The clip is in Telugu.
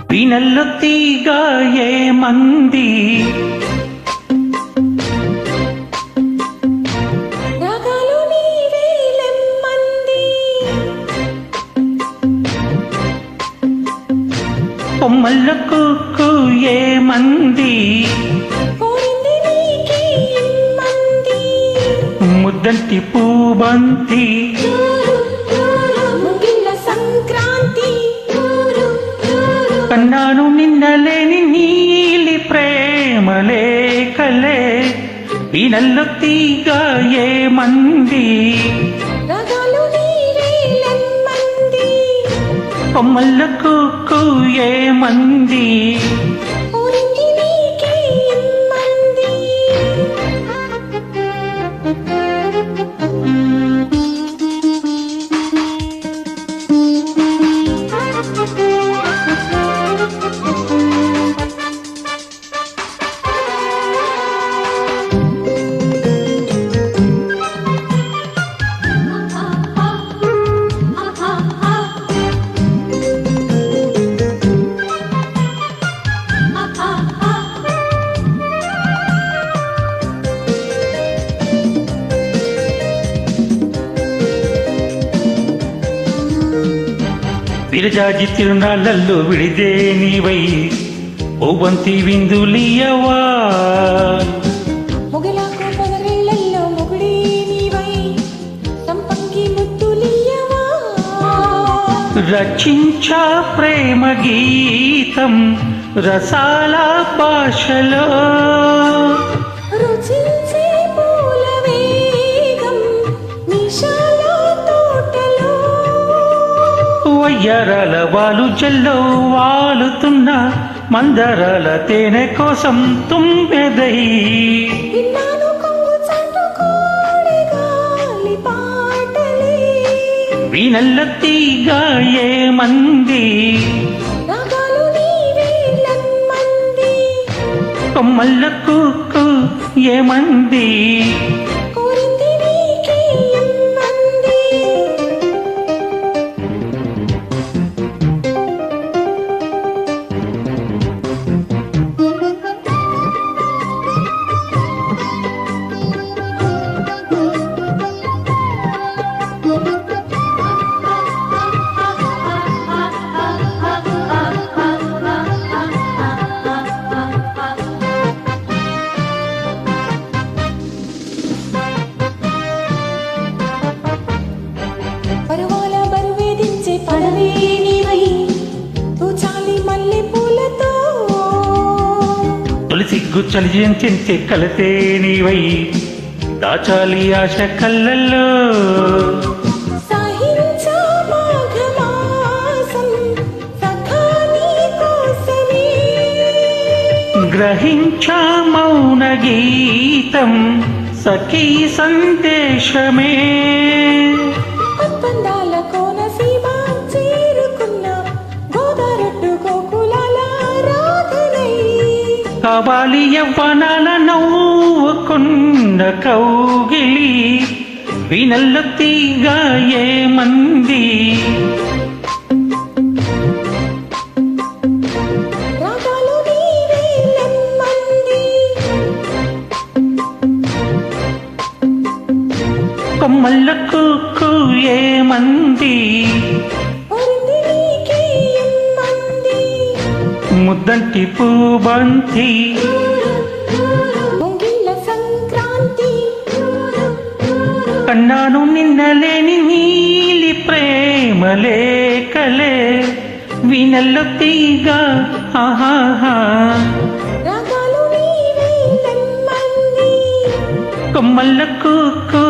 వీణల్లో తీగ ఏమంది రాగాలు నీవేలెమ్మంది కొమ్మల్ల కుక్కు ఏమంది కోరింది నీకే ఇమ్మంది ముద్దంటి పూబంతి ముగిళ్ళ సంక్రాంతి కన్నాను నిన్నలేని నీలి ప్రేమలేఖలే వీణల్లో తీగ ఏమంది రాగాలు నీవేలెమ్మంది కొమ్మల్ల కుక్కు ఏమంది కోరింది నీకే ఇమ్మంది విరజాజి తిరునాళ్ళల్లో విడిదే నీవై ఓబంతి విందులియవా ముగిలాకు పొదరిళ్ళల్లో ముగుడి నీవై సంపంగి ముద్దులియవా రచించా ప్రేమ గీతం రసాల భాషలో రుచించే పూల వేగం నిశాల తోటలో వయ్యారాల వాలు జల్లో వాలుతున్న మందరాల తేనె కోసం తుమ్మెదై విన్నాను కొంగు చాటుకోడే గాలి పాటలే వీణల్లో తీగ ఏమంది రాగాలు నీవేలెమ్మంది కొమ్మల్ల కుక్కు ఏమంది కోరింది నీకే ఇమ్మంది పరువాల బరువేదించే పడవే నీవై తూచాలి మల్లె పూలతో తొలి సిగ్గు చలించే కలతే నీవై దాచాలి ఆశ కళ్ళల్లో సాహించా మాఘమాసం సఖా నీ కోసమే గ్రహించా మౌన గీతం సఖీ సందేశమే ఒప్పందాల కోనసీమ చేరుకున్న గోదారట్టు గోకులాల ఆరాధనై కావాలి యవ్వనాల నవ్వుకున్న కౌగిలి వీణల్లో తీగ ఏమంది రాగాలు నీవేలెమ్మంది కొమ్మల్ల కుక్కు ఏమంది కోరింది నీకే ఇమ్మంది ముద్దంటి పూబంతి ముంగిళ్ళ సంక్రాంతి కన్నాను నిన్నలేని నీలి ప్రేమలేఖలే వీణల్లో తీగ ఆహాహా రాగాలు నీవేలెమ్మంది కొమ్మల్ల కుక్కు